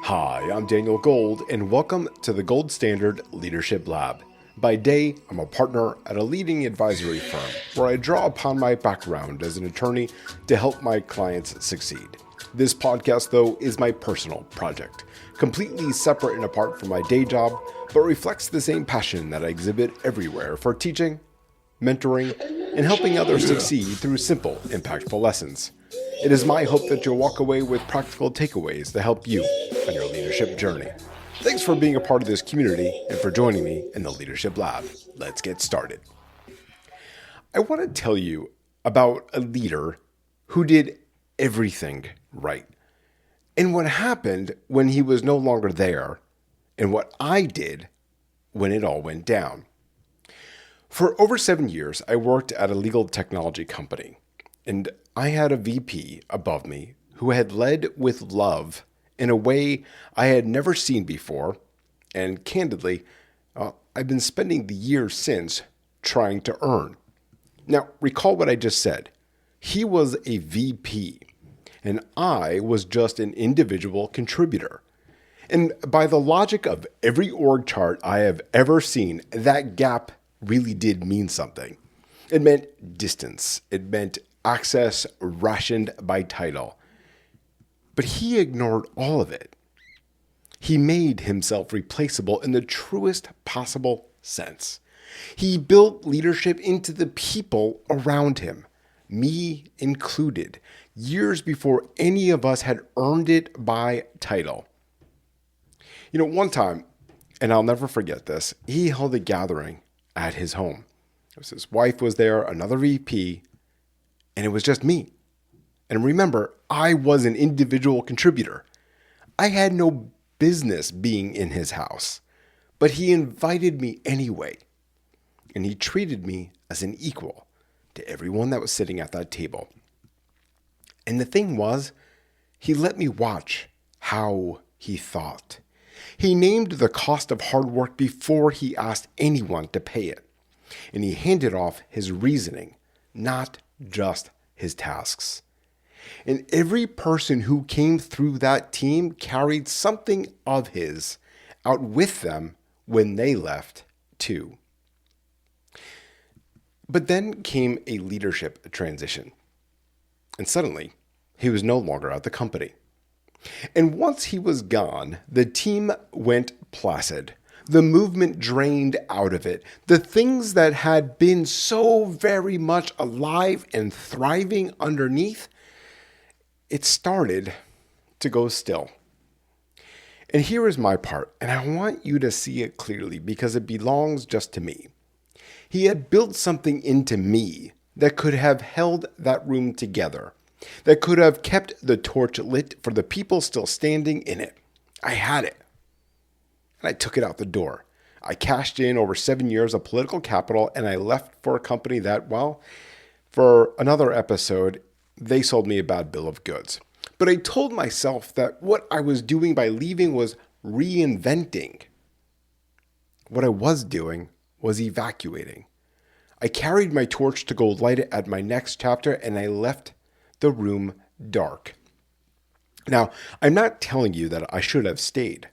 Hi, I'm Daniel Gold, and welcome to the Gold Standard Leadership Lab. By day, I'm a partner at a leading advisory firm where I draw upon my background as an attorney to help my clients succeed. This podcast, though, is my personal project, completely separate and apart from my day job, but reflects the same passion that I exhibit everywhere for teaching, mentoring, and helping others succeed through simple, impactful lessons. It is my hope that you'll walk away with practical takeaways to help you on your leadership journey. Thanks for being a part of this community and for joining me in the Leadership Lab. Let's get started. I want to tell you about a leader who did everything right, and what happened when he was no longer there, and what I did when it all went down. For over 7 years, I worked at a legal technology company, and I had a VP above me who had led with love in a way I had never seen before, and candidly, I've been spending the years since trying to earn. Now, recall what I just said. He was a VP, and I was just an individual contributor. And by the logic of every org chart I have ever seen, that gap really did mean something. It meant distance. It meant access rationed by title. But he ignored all of it. He made himself replaceable in the truest possible sense. He built leadership into the people around him, me included, years before any of us had earned it by title. One time, and I'll never forget this, he held a gathering at his home. His wife was there, another VP, and it was just me. And remember, I was an individual contributor. I had no business being in his house, but he invited me anyway. And he treated me as an equal to everyone that was sitting at that table. And the thing was, he let me watch how he thought. He named the cost of hard work before he asked anyone to pay it. And he handed off his reasoning, not just his tasks. And every person who came through that team carried something of his out with them when they left too. But then came a leadership transition. And suddenly, he was no longer at the company. And once he was gone, the team went placid. The movement drained out of it. The things that had been so very much alive and thriving underneath, it started to go still. And here is my part, and I want you to see it clearly because it belongs just to me. He had built something into me that could have held that room together, that could have kept the torch lit for the people still standing in it. I had it. And I took it out the door. I cashed in over 7 years of political capital, and I left for a company that, for another episode, they sold me a bad bill of goods. But I told myself that what I was doing by leaving was reinventing. What I was doing was evacuating. I carried my torch to go light it at my next chapter, and I left the room dark. Now, I'm not telling you that I should have stayed.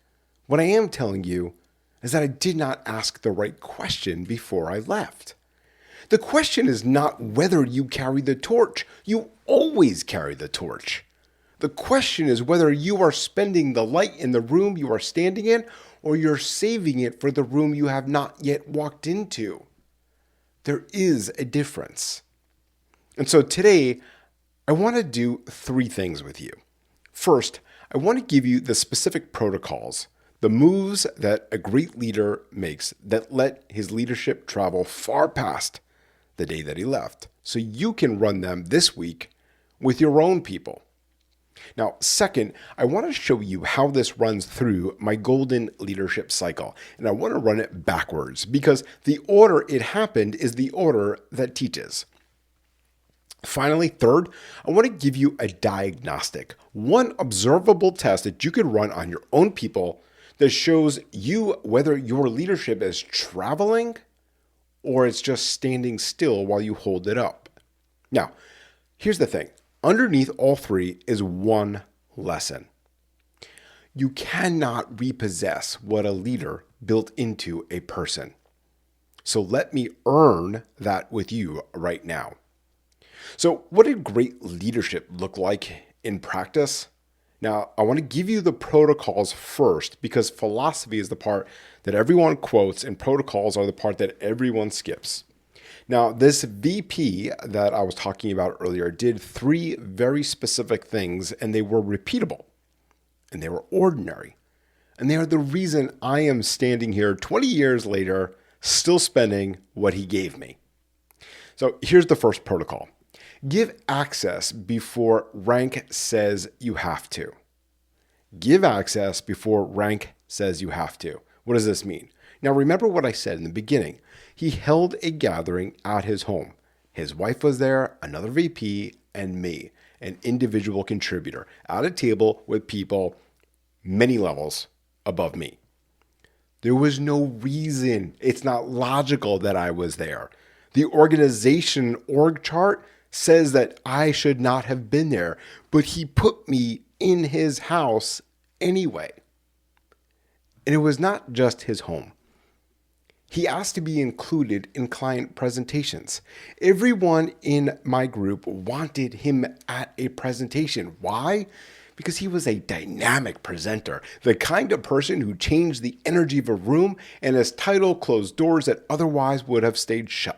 What I am telling you is that I did not ask the right question before I left. The question is not whether you carry the torch. You always carry the torch. The question is whether you are spending the light in the room you are standing in, or you're saving it for the room you have not yet walked into. There is a difference. And so today, I want to do 3 things with you. First, I want to give you the specific protocols, the moves that a great leader makes that let his leadership travel far past the day that he left, so you can run them this week with your own people. Now, second, I want to show you how this runs through my golden leadership cycle, and I want to run it backwards because the order it happened is the order that teaches. Finally, third, I want to give you a diagnostic, one observable test that you could run on your own people that shows you whether your leadership is traveling or it's just standing still while you hold it up. Now, here's the thing. Underneath all 3 is one lesson. You cannot repossess what a leader built into a person. So let me earn that with you right now. So what did great leadership look like in practice? Now, I want to give you the protocols first because philosophy is the part that everyone quotes and protocols are the part that everyone skips. Now, this VP that I was talking about earlier did 3 very specific things, and they were repeatable and they were ordinary. And they are the reason I am standing here 20 years later, still spending what he gave me. So here's the first protocol. Give access before rank says you have to. Give access before rank says you have to. What does this mean? Now remember what I said in the beginning. He held a gathering at his home. His wife was there, another VP, and me, an individual contributor, at a table with people many levels above me. There was no reason. It's not logical that I was there. The organization org chart says that I should not have been there, but he put me in his house anyway. And it was not just his home. He asked to be included in client presentations. Everyone in my group wanted him at a presentation. Why? Because he was a dynamic presenter, the kind of person who changed the energy of a room, and his title closed doors that otherwise would have stayed shut.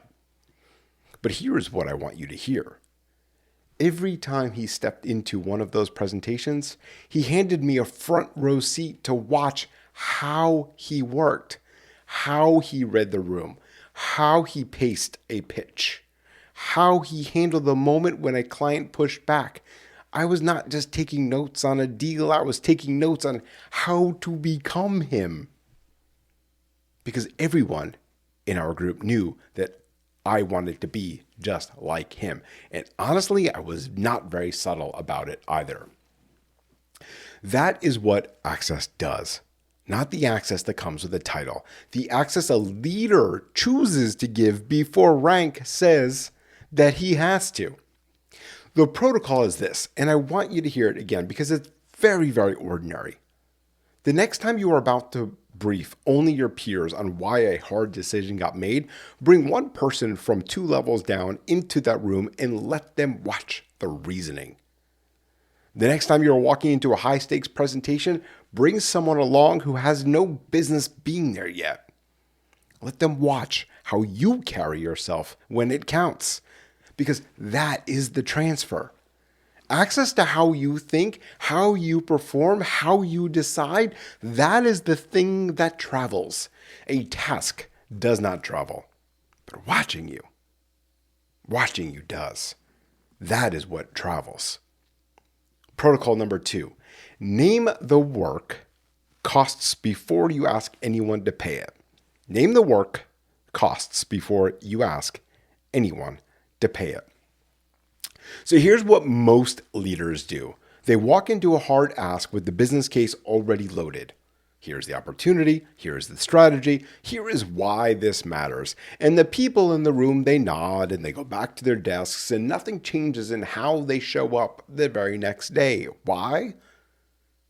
But here's what I want you to hear. Every time he stepped into one of those presentations, he handed me a front row seat to watch how he worked, how he read the room, how he paced a pitch, how he handled the moment when a client pushed back. I was not just taking notes on a deal, I was taking notes on how to become him. Because everyone in our group knew that I wanted to be just like him. And honestly, I was not very subtle about it either. That is what access does. Not the access that comes with a title. The access a leader chooses to give before rank says that he has to. The protocol is this, and I want you to hear it again because it's very, very ordinary. The next time you are about to brief only your peers on why a hard decision got made, bring one person from 2 levels down into that room and let them watch the reasoning. The next time you're walking into a high-stakes presentation, bring someone along who has no business being there yet. Let them watch how you carry yourself when it counts, because that is the transfer. Access to how you think, how you perform, how you decide, that is the thing that travels. A task does not travel, but watching you does. That is what travels. Protocol number 2, name the work costs before you ask anyone to pay it. Name the work costs before you ask anyone to pay it. So here's what most leaders do. They walk into a hard ask with the business case already loaded. Here's the opportunity, here's the strategy, here is why this matters. And the people in the room, they nod and they go back to their desks and nothing changes in how they show up the very next day. Why?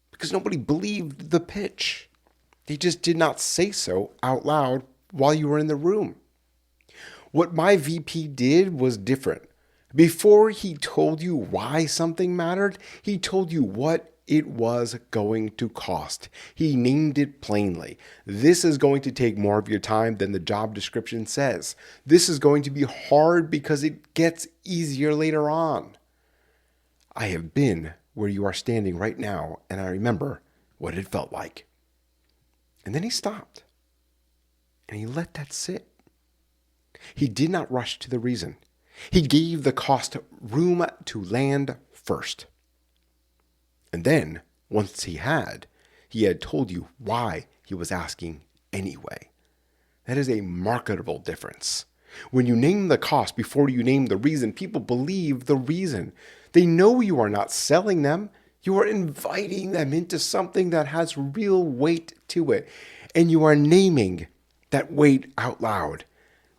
Because nobody believed the pitch. They just did not say so out loud while you were in the room. What my VP did was different. Before he told you why something mattered, he told you what it was going to cost. He named it plainly. This is going to take more of your time than the job description says. This is going to be hard because it gets easier later on. I have been where you are standing right now, and I remember what it felt like. And then he stopped, and he let that sit. He did not rush to the reason. He gave the cost room to land first. And then, once he had told you why he was asking anyway. That is a marketable difference. When you name the cost before you name the reason, people believe the reason. They know you are not selling them. You are inviting them into something that has real weight to it. And you are naming that weight out loud.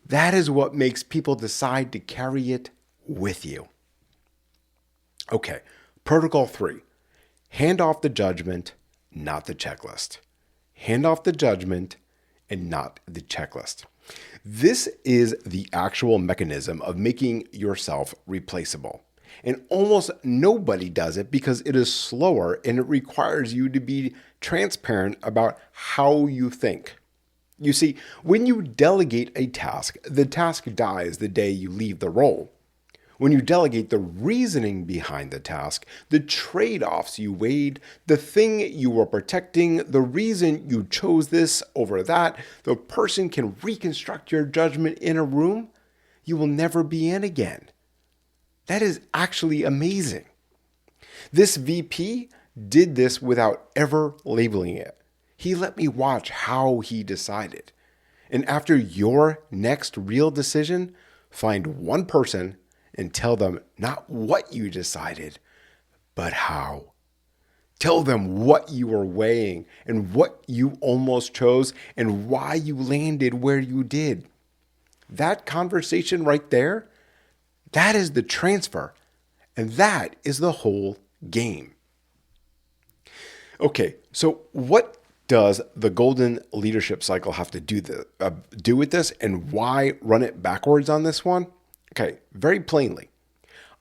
That is what makes people decide to carry it with you. Okay, protocol 3. Hand off the judgment, not the checklist. Hand off the judgment and not the checklist. This is the actual mechanism of making yourself replaceable. And almost nobody does it because it is slower and it requires you to be transparent about how you think. You see, when you delegate a task, the task dies the day you leave the role. When you delegate the reasoning behind the task, the trade-offs you weighed, the thing you were protecting, the reason you chose this over that, the person can reconstruct your judgment in a room you will never be in again. That is actually amazing. This VP did this without ever labeling it. He let me watch how he decided. And after your next real decision, find one person and tell them not what you decided, but how. Tell them what you were weighing and what you almost chose and why you landed where you did. That conversation right there, that is the transfer. And that is the whole game. Okay, so what does the golden leadership cycle have to do with this, and why run it backwards on this one? Okay, very plainly,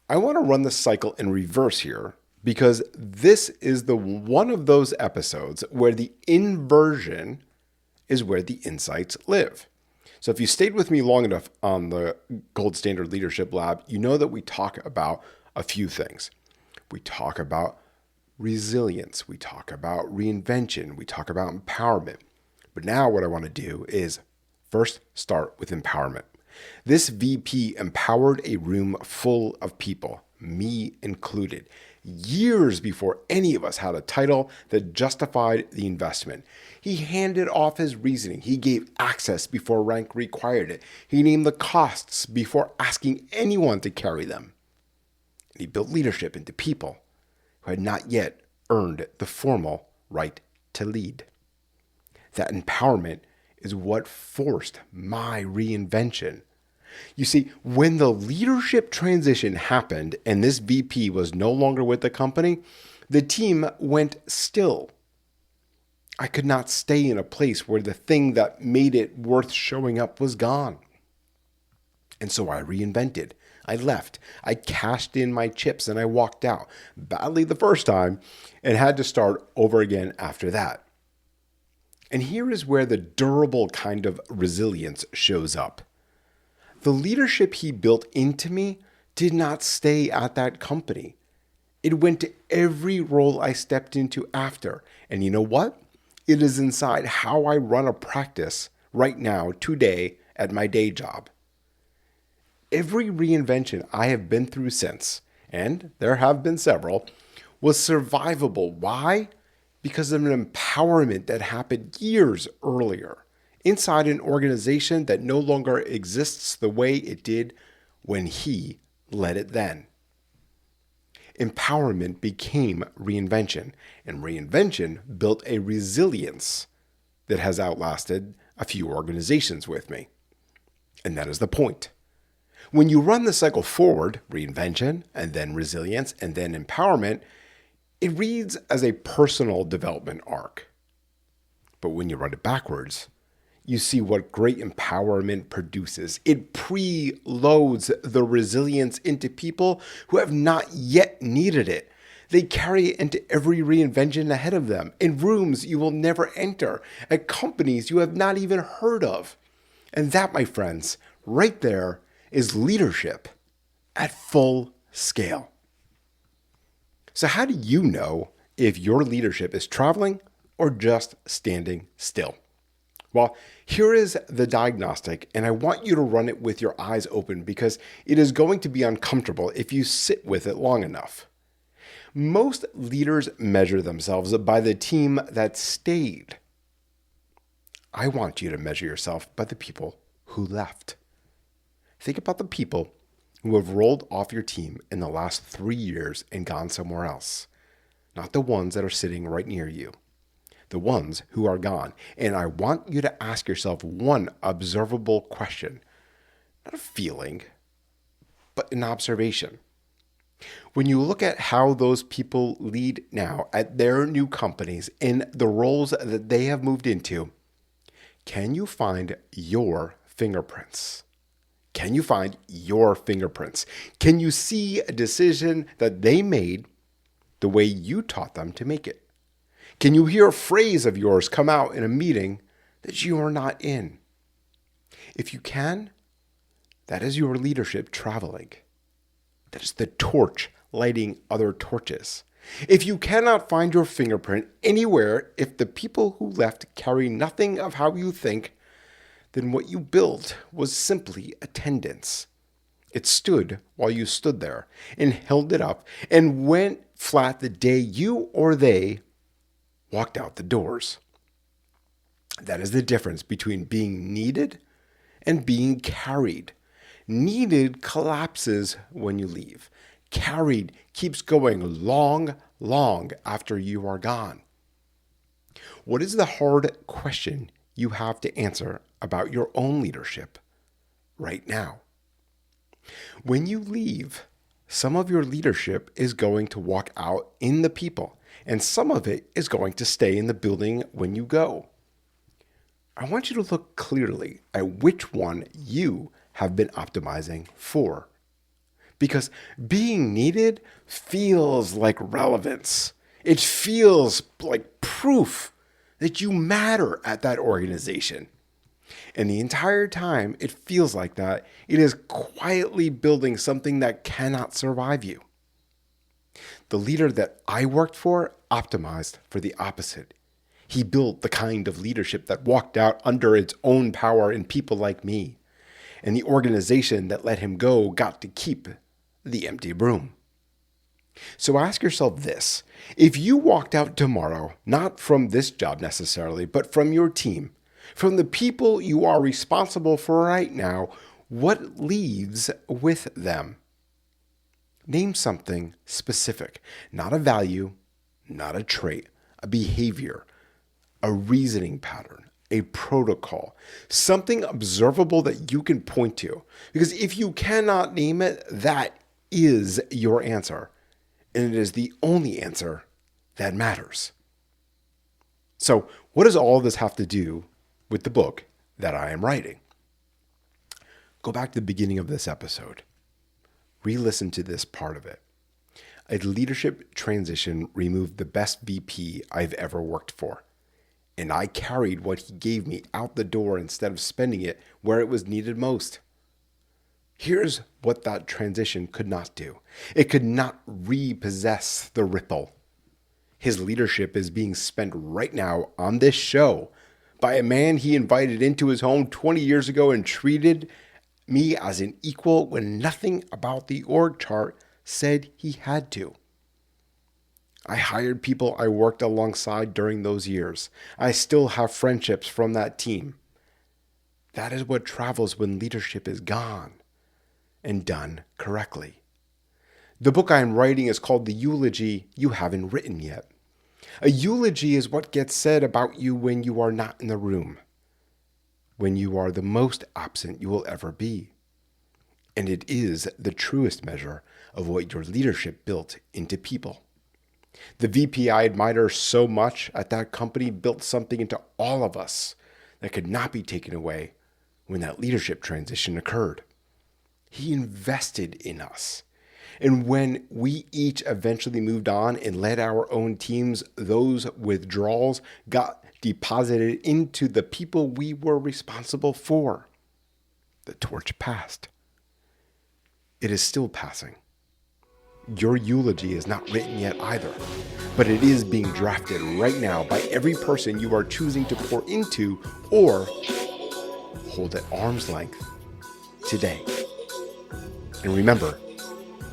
I want to run the cycle in reverse here because this is the one of those episodes where the inversion is where the insights live. So if you stayed with me long enough on the Gold Standard Leadership Lab, you know that we talk about a few things. We talk about resilience, we talk about reinvention, we talk about empowerment. But now what I want to do is first start with empowerment. This VP empowered a room full of people, me included, years before any of us had a title that justified the investment. He handed off his reasoning. He gave access before rank required it. He named the costs before asking anyone to carry them. And he built leadership into people who had not yet earned the formal right to lead. That empowerment is what forced my reinvention. You see, when the leadership transition happened and this VP was no longer with the company, the team went still. I could not stay in a place where the thing that made it worth showing up was gone. And so I reinvented. I left. I cashed in my chips and I walked out, badly the first time, and had to start over again after that. And here is where the durable kind of resilience shows up. The leadership he built into me did not stay at that company. It went to every role I stepped into after. And you know what? It is inside how I run a practice right now, today, at my day job. Every reinvention I have been through since, and there have been several, was survivable. Why? Because of an empowerment that happened years earlier inside an organization that no longer exists the way it did when he led it then. Empowerment became reinvention, and reinvention built a resilience that has outlasted a few organizations with me. And that is the point. When you run the cycle forward, reinvention, and then resilience, and then empowerment, it reads as a personal development arc. But when you run it backwards, you see what great empowerment produces. It preloads the resilience into people who have not yet needed it. They carry it into every reinvention ahead of them, in rooms you will never enter, at companies you have not even heard of. And that, my friends, right there is leadership at full scale. So how do you know if your leadership is traveling or just standing still? Well, here is the diagnostic, and I want you to run it with your eyes open because it is going to be uncomfortable if you sit with it long enough. Most leaders measure themselves by the team that stayed. I want you to measure yourself by the people who left. Think about the people who have rolled off your team in the last 3 years and gone somewhere else, not the ones that are sitting right near you. The ones who are gone. And I want you to ask yourself one observable question, not a feeling, but an observation. When you look at how those people lead now at their new companies in the roles that they have moved into, can you find your fingerprints? Can you find your fingerprints? Can you see a decision that they made the way you taught them to make it? Can you hear a phrase of yours come out in a meeting that you are not in? If you can, that is your leadership traveling. That is the torch lighting other torches. If you cannot find your fingerprint anywhere, if the people who left carry nothing of how you think, then what you built was simply attendance. It stood while you stood there and held it up and went flat the day you or they walked out the doors. That is the difference between being needed and being carried. Needed collapses when you leave. Carried keeps going long, long after you are gone. What is the hard question you have to answer about your own leadership right now? When you leave, some of your leadership is going to walk out in the people, and some of it is going to stay in the building when you go. I want you to look clearly at which one you have been optimizing for. Because being needed feels like relevance. It feels like proof that you matter at that organization. And the entire time it feels like that, it is quietly building something that cannot survive you. The leader that I worked for optimized for the opposite. He built the kind of leadership that walked out under its own power in people like me. And the organization that let him go got to keep the empty broom. So ask yourself this. If you walked out tomorrow, not from this job necessarily, but from your team, from the people you are responsible for right now, what leaves with them? Name something specific, not a value, not a trait, a behavior, a reasoning pattern, a protocol, something observable that you can point to. Because if you cannot name it, that is your answer. And it is the only answer that matters. So, what does all of this have to do with the book that I am writing? Go back to the beginning of this episode. Re-listen to this part of it. A leadership transition removed the best VP I've ever worked for. And I carried what he gave me out the door instead of spending it where it was needed most. Here's what that transition could not do. It could not repossess the ripple. His leadership is being spent right now on this show by a man he invited into his home 20 years ago and treated me as an equal when nothing about the org chart said he had to. I hired people I worked alongside during those years. I still have friendships from that team. That is what travels when leadership is gone and done correctly. The book I am writing is called The Eulogy You Haven't Written Yet. A eulogy is what gets said about you when you are not in the room, when you are the most absent you will ever be. And it is the truest measure of what your leadership built into people. The VP I admire so much at that company built something into all of us that could not be taken away when that leadership transition occurred. He invested in us. And when we each eventually moved on and led our own teams, those withdrawals got deposited into the people we were responsible for. The torch passed. It is still passing. Your eulogy is not written yet either, but it is being drafted right now by every person you are choosing to pour into or hold at arm's length today. And remember,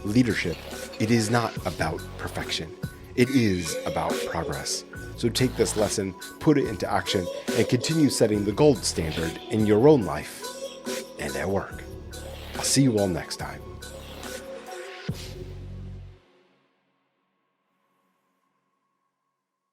leadership, it is not about perfection. It is about progress. So take this lesson, put it into action, and continue setting the gold standard in your own life and at work. I'll see you all next time.